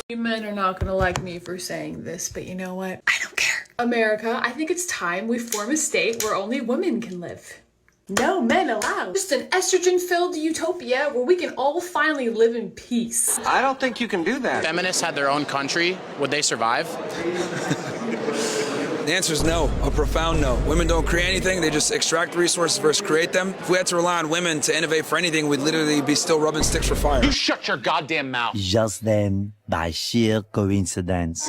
You men are not gonna like me for saying this, but you know what? I don't care. America, I think it's time we form a state where only women can live. No men allowed. Just an estrogen-filled utopia where we can all finally live in peace. I don't think you can do that. Feminists had their own country, would they survive? The answer is no, a profound no. Women don't create anything, they just extract resources versus create them. If we had to rely on women to innovate for anything, we'd literally be still rubbing sticks for fire. You shut your goddamn mouth. Just then, by sheer coincidence.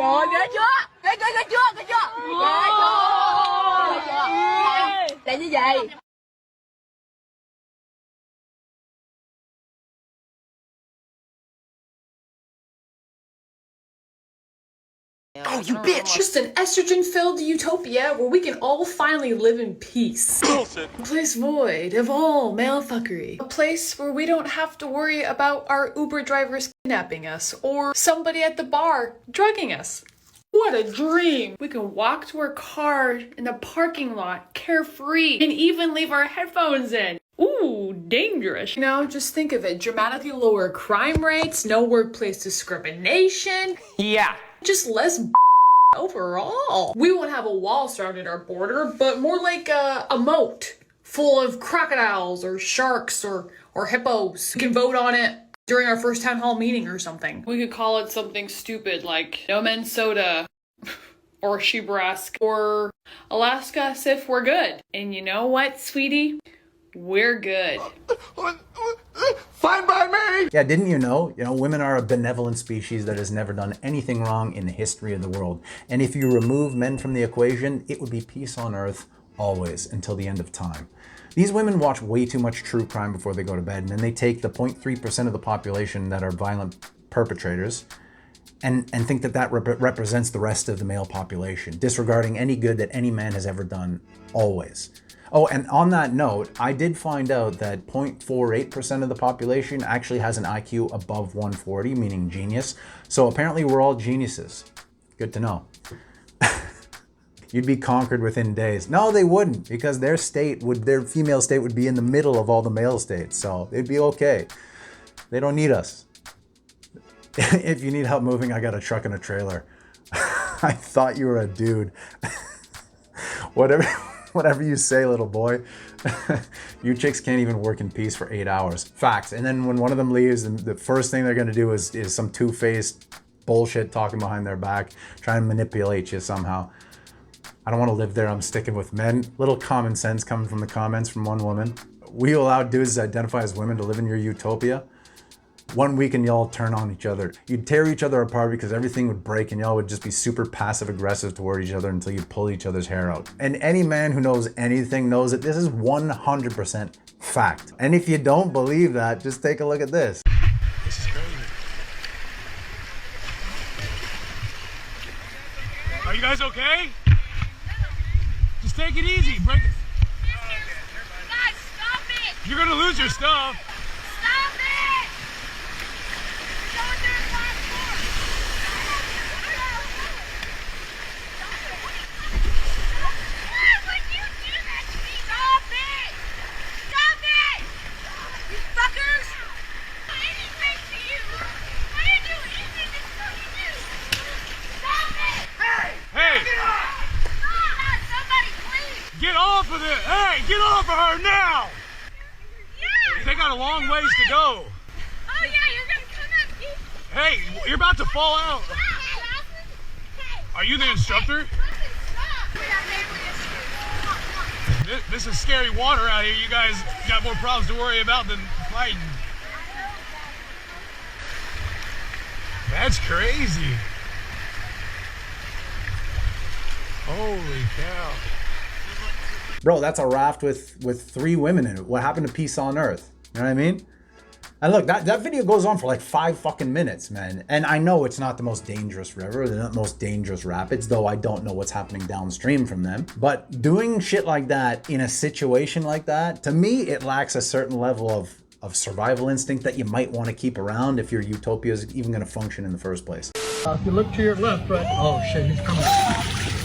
Oh, you bitch! Just an estrogen-filled utopia where we can all finally live in peace. Bullshit. A place void of all male fuckery. A place where we don't have to worry about our Uber drivers kidnapping us or somebody at the bar drugging us. What a dream! We can walk to our car in the parking lot carefree and even leave our headphones in. Ooh, dangerous. You know, just think of it. Dramatically lower crime rates, no workplace discrimination. Yeah. Just less overall. We won't have a wall surrounding our border, but more like a moat full of crocodiles or sharks or hippos. We can vote on it during our first town hall meeting or something. We could call it something stupid like No Men's Soda or Shebrask or Alaska if we're good. And you know what, sweetie? We're good. Fine by me! Yeah, didn't you know? Women are a benevolent species that has never done anything wrong in the history of the world. And if you remove men from the equation, it would be peace on earth always until the end of time. These women watch way too much true crime before they go to bed, and then they take the 0.3% of the population that are violent perpetrators and think that represents the rest of the male population, disregarding any good that any man has ever done, always. Oh, and on that note, I did find out that 0.48% of the population actually has an IQ above 140, meaning genius. So apparently we're all geniuses. Good to know. You'd be conquered within days. No, they wouldn't, because their female state would be in the middle of all the male states. So they'd be okay. They don't need us. If you need help moving, I got a truck and a trailer. I thought you were a dude. Whatever you say, little boy. You chicks can't even work in peace for 8 hours. Facts. And then when one of them leaves, the first thing they're gonna do is some two-faced bullshit talking behind their back, trying to manipulate you somehow. I don't want to live there. I'm sticking with men. Little common sense coming from the comments from one woman. We allow dudes to identify as women to live in your utopia. 1 week and y'all turn on each other. You'd tear each other apart because everything would break and y'all would just be super passive aggressive toward each other until you pull each other's hair out. And any man who knows anything knows that this is 100% fact. And if you don't believe that, just take a look at this. This is crazy. Are you guys okay? Just take it easy. Break it. Guys, stop it! You're gonna lose your stuff. Stop it! You're going through the last floor. Why would you do that to me? Stop it! Stop it! You fuckers! Anything to you! I didn't do anything to fucking you! Stop it! Hey! Get off! Somebody, please! Get off of it! Hey, get off of her now! Yeah! They got a long ways to go. Oh yeah, you're gonna come up, dude! Hey, you're about to fall out. Are you the instructor? This is scary water out here. You guys got more problems to worry about than fighting. That's crazy. Holy cow. Bro, that's a raft with 3 women in it. What happened to peace on earth? You know what I mean? And look, that video goes on for like 5 fucking minutes, man. And I know it's not the most dangerous river, they're not the most dangerous rapids, though I don't know what's happening downstream from them. But doing shit like that in a situation like that, to me, it lacks a certain level of survival instinct that you might want to keep around if your utopia is even going to function in the first place. If you look to your left, right? Oh shit, he's coming.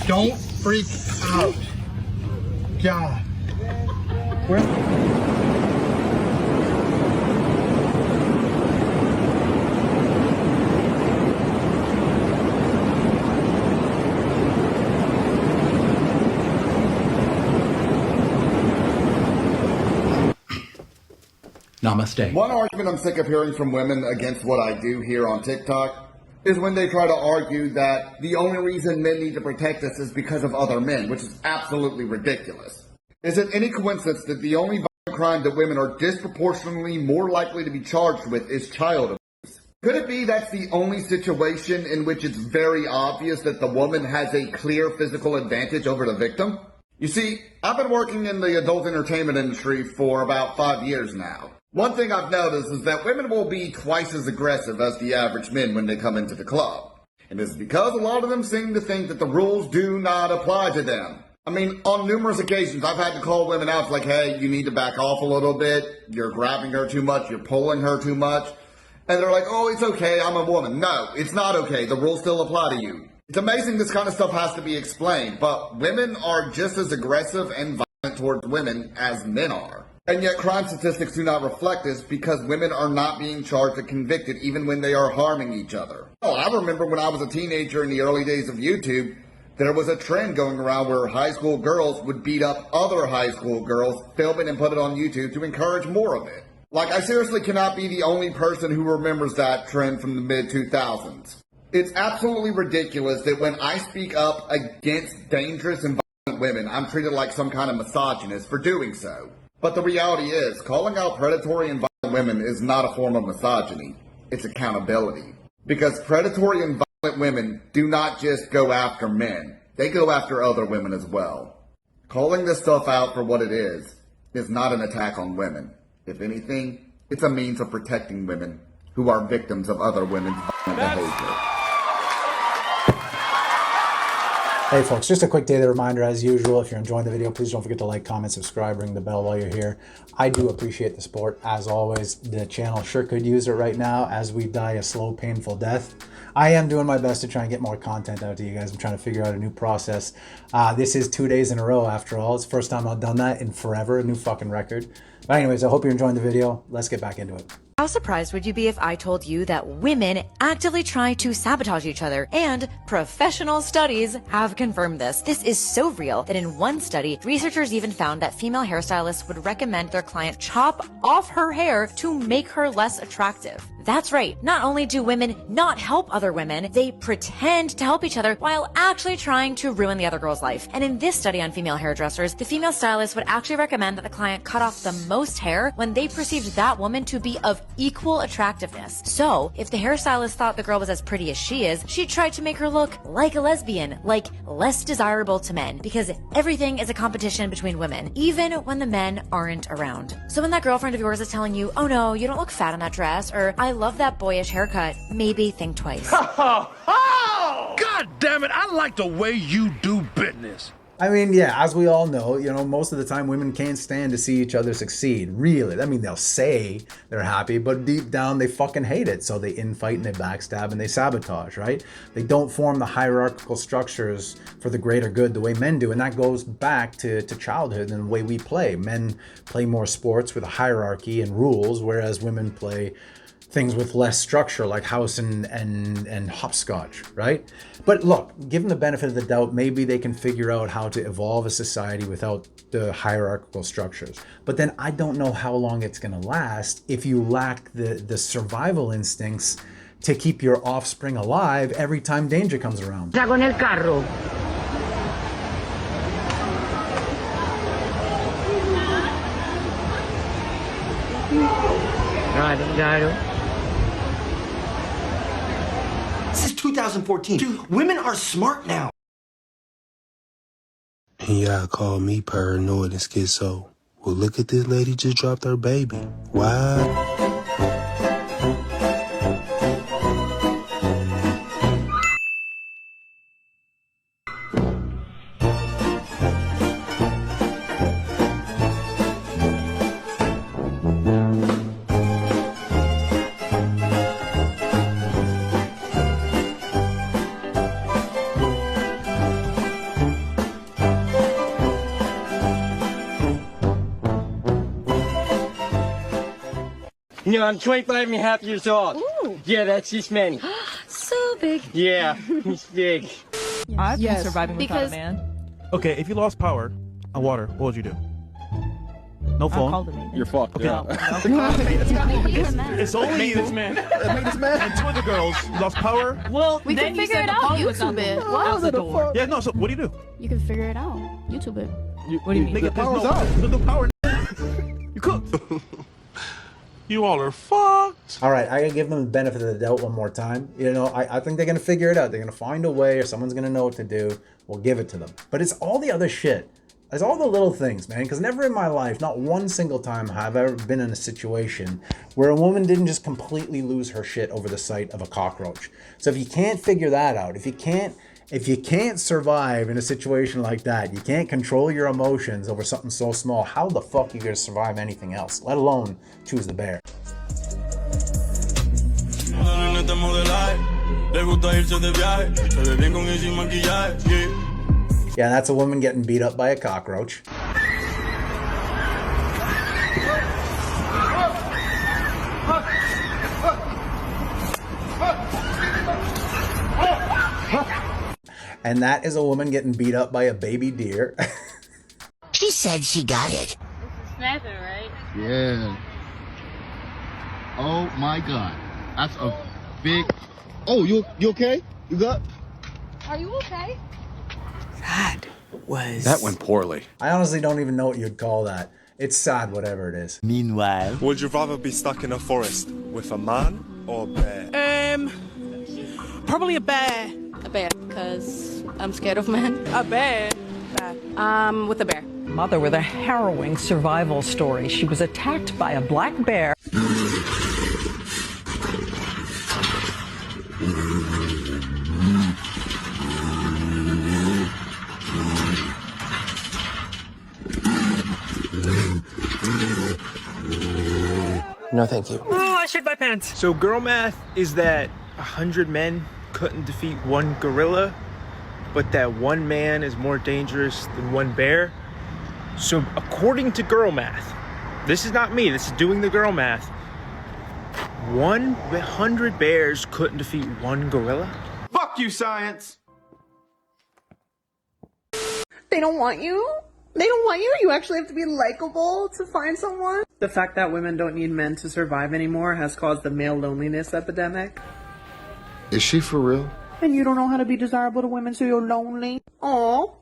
Don't freak out. God. Where? Namaste. One argument I'm sick of hearing from women against what I do here on TikTok is when they try to argue that the only reason men need to protect us is because of other men, which is absolutely ridiculous. Is it any coincidence that the only violent crime that women are disproportionately more likely to be charged with is child abuse? Could it be that's the only situation in which it's very obvious that the woman has a clear physical advantage over the victim? You see, I've been working in the adult entertainment industry for about 5 years now. One thing I've noticed is that women will be twice as aggressive as the average men when they come into the club. And it's because a lot of them seem to think that the rules do not apply to them. I mean, on numerous occasions, I've had to call women out like, hey, you need to back off a little bit. You're grabbing her too much. You're pulling her too much. And they're like, oh, it's okay. I'm a woman. No, it's not okay. The rules still apply to you. It's amazing this kind of stuff has to be explained, but women are just as aggressive and violent towards women as men are. And yet crime statistics do not reflect this because women are not being charged or convicted even when they are harming each other. Oh, I remember when I was a teenager in the early days of YouTube, there was a trend going around where high school girls would beat up other high school girls, film it and put it on YouTube to encourage more of it. Like, I seriously cannot be the only person who remembers that trend from the mid-2000s. It's absolutely ridiculous that when I speak up against dangerous and violent women, I'm treated like some kind of misogynist for doing so. But the reality is, calling out predatory and violent women is not a form of misogyny. It's accountability. Because predatory and violent women do not just go after men. They go after other women as well. Calling this stuff out for what it is not an attack on women. If anything, it's a means of protecting women who are victims of other women's violent behavior. Hey folks, just a quick daily reminder as usual, if you're enjoying the video, please don't forget to like, comment, subscribe, ring the bell while you're here. I do appreciate the support, as always. The channel sure could use it right now as we die a slow, painful death. I am doing my best to try and get more content out to you guys. I'm trying to figure out a new process. This is 2 days in a row after all. It's the first time I've done that in forever, a new fucking record. But anyways, I hope you're enjoying the video. Let's get back into it. How surprised would you be if I told you that women actively try to sabotage each other? And professional studies have confirmed this. This is so real that in one study, researchers even found that female hairstylists would recommend their client chop off her hair to make her less attractive. That's right. Not only do women not help other women, they pretend to help each other while actually trying to ruin the other girl's life. And in this study on female hairdressers, the female stylist would actually recommend that the client cut off the most hair when they perceived that woman to be of equal attractiveness. So, if the hairstylist thought the girl was as pretty as she is, she tried to make her look like a lesbian, like less desirable to men, because everything is a competition between women, even when the men aren't around. So when that girlfriend of yours is telling you, oh no, you don't look fat in that dress, or I love that boyish haircut, maybe think twice. God damn it, I like the way you do business. I mean, yeah, as we all know, you know, most of the time women can't stand to see each other succeed, really. I mean, they'll say they're happy, but deep down they fucking hate it. So they infight and they backstab and they sabotage, right? They don't form the hierarchical structures for the greater good the way men do. And that goes back to childhood and the way we play. Men play more sports with a hierarchy and rules, whereas women play things with less structure like house and hopscotch, right? But look, given the benefit of the doubt, maybe they can figure out how to evolve a society without the hierarchical structures. But then I don't know how long it's gonna last if you lack the survival instincts to keep your offspring alive every time danger comes around. Con el carro. Claro. This is 2014. Dude, women are smart now. And y'all call me paranoid and schizo. Well, look at this lady just dropped her baby. Wow. No, I'm 25 and a half years old. Ooh. Yeah, that's this many. So big. Yeah, he's big. I've been surviving without a man. Okay, if you lost power and water, what would you do? No phone. You're fucked. Okay. It's only you. Man. And two of the girls lost power. Well, we can figure it out. YouTube it. Out the door. Yeah, no. So what do you do? You can figure it out. YouTube it. What do you mean? Nigga, power's out. There's no power. You cook. You all are fucked. All right, I gotta give them the benefit of the doubt one more time. You know, I think they're gonna figure it out. They're gonna find a way, or someone's gonna know what to do. We'll give it to them. But it's all the other shit. It's all the little things, man. Because never in my life, not one single time, have I ever been in a situation where a woman didn't just completely lose her shit over the sight of a cockroach. So if you can't figure that out, if you can't survive in a situation like that, you can't control your emotions over something so small, how the fuck are you gonna survive anything else, let alone choose the bear? Yeah, that's a woman getting beat up by a cockroach. And that is a woman getting beat up by a baby deer. She said she got it. Snapping, right? Yeah. Oh my god. That's a big... Oh, you okay? You got... Are you okay? That went poorly. I honestly don't even know what you'd call that. It's sad, whatever it is. Meanwhile, Would you rather be stuck in a forest with a man or a bear? Probably a bear. A bear, because I'm scared of men. A bear. With a bear. Mother with a harrowing survival story. She was attacked by a black bear. No, thank you. Oh, I shit my pants. So girl math is that 100 men couldn't defeat one gorilla, but that one man is more dangerous than one bear. So according to girl math, this is not me, this is doing the girl math, 100 bears couldn't defeat one gorilla? Fuck you, science! They don't want you. They don't want you. You actually have to be likable to find someone. The fact that women don't need men to survive anymore has caused the male loneliness epidemic. Is she for real? And you don't know how to be desirable to women, so you're lonely. Aww.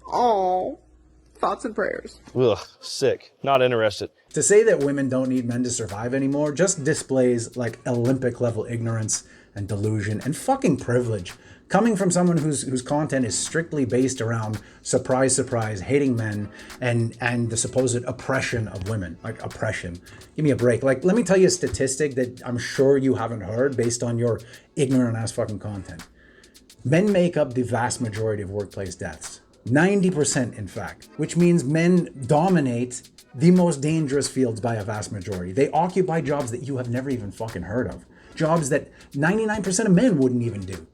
Aww. Thoughts and prayers. Ugh, sick. Not interested. To say that women don't need men to survive anymore just displays like Olympic level ignorance and delusion and fucking privilege. Coming from someone whose content is strictly based around surprise, surprise, hating men and the supposed oppression of women. Like, oppression. Give me a break. Like, let me tell you a statistic that I'm sure you haven't heard based on your ignorant ass fucking content. Men make up the vast majority of workplace deaths. 90%, in fact, which means men dominate the most dangerous fields by a vast majority. They occupy jobs that you have never even fucking heard of. Jobs that 99% of men wouldn't even do.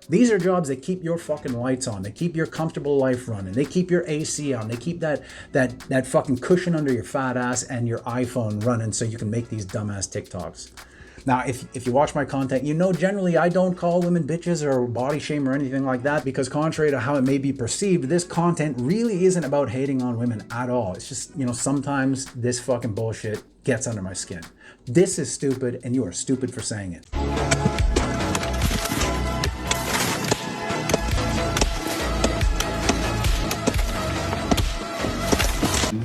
These are jobs that keep your fucking lights on. They keep your comfortable life running. They keep your AC on. They keep that fucking cushion under your fat ass and your iPhone running so you can make these dumbass TikToks. Now, if you watch my content, you know generally I don't call women bitches or body shame or anything like that, because contrary to how it may be perceived, this content really isn't about hating on women at all. It's just, you know, sometimes this fucking bullshit gets under my skin. This is stupid, and you are stupid for saying it.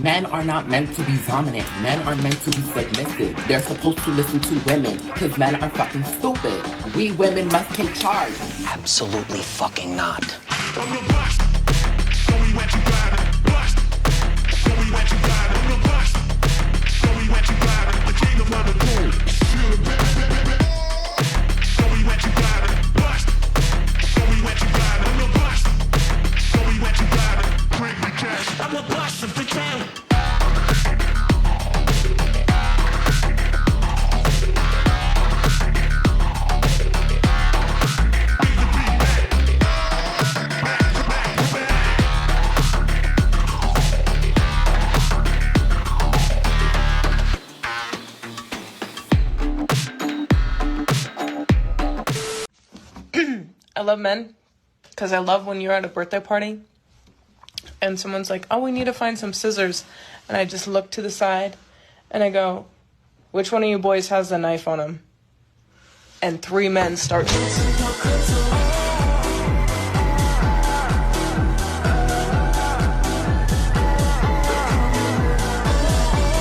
Men are not meant to be dominant. Men are meant to be submissive. They're supposed to listen to women because men are fucking stupid. We women must take charge. Absolutely fucking not. love men? Because I love when you're at a birthday party and someone's like, oh, we need to find some scissors. And I just look to the side and I go, which one of you boys has a knife on him? And 3 men start to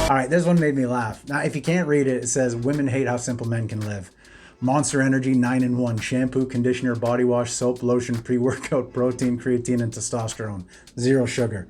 All right, this one made me laugh. Now, if you can't read it, it says, women hate how simple men can live. Monster Energy 9-in-1, shampoo, conditioner, body wash, soap, lotion, pre-workout, protein, creatine, and testosterone. 0 sugar.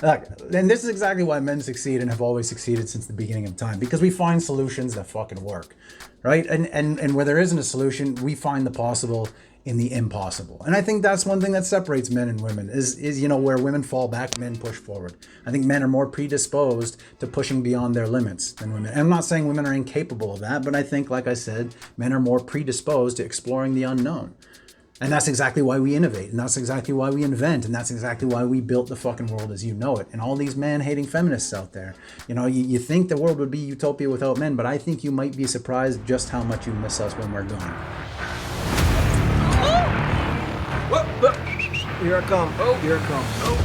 Look, and this is exactly why men succeed and have always succeeded since the beginning of time, because we find solutions that fucking work, right? And where there isn't a solution, we find the possible in the impossible. And I think that's one thing that separates men and women is you know, where women fall back, men push forward. I think men are more predisposed to pushing beyond their limits than women. And I'm not saying women are incapable of that, but I think, like I said, men are more predisposed to exploring the unknown. And that's exactly why we innovate, and that's exactly why we invent, and that's exactly why we built the fucking world as you know it. And all these man-hating feminists out there, you know, you think the world would be utopia without men, but I think you might be surprised just how much you miss us when we're gone. Here I come. Oh, here I come. Oh.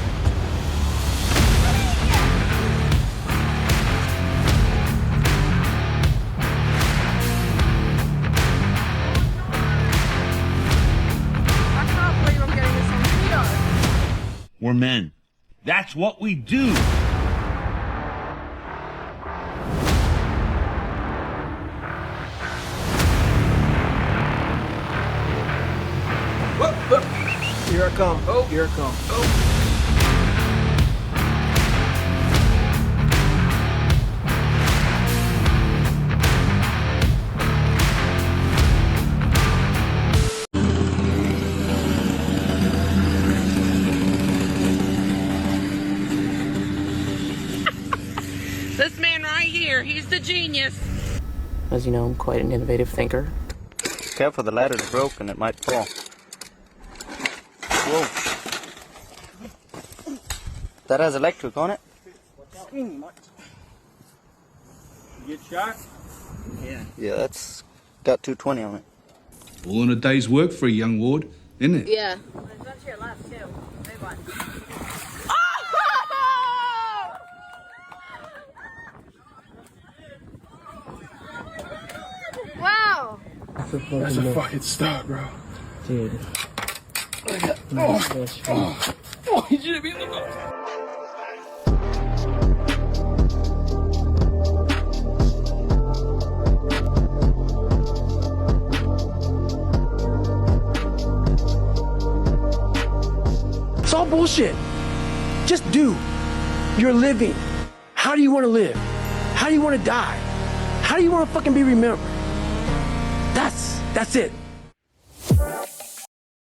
We're men. That's what we do. Here I come. Oh, here I come. Oh. This man right here, he's the genius. As you know, I'm quite an innovative thinker. Careful, the ladder's broken, it might fall. Whoa. That has electric on it. You get shot? Yeah, that's got 220 on it. All in a day's work for a young ward, isn't it? Yeah. There's one to your left, too. Big one. Wow! That's a fucking start, bro. Dude. Oh, he should have been in the boat. It's all bullshit. Just do. You're living. How do you want to live? How do you want to die? How do you want to fucking be remembered? That's it.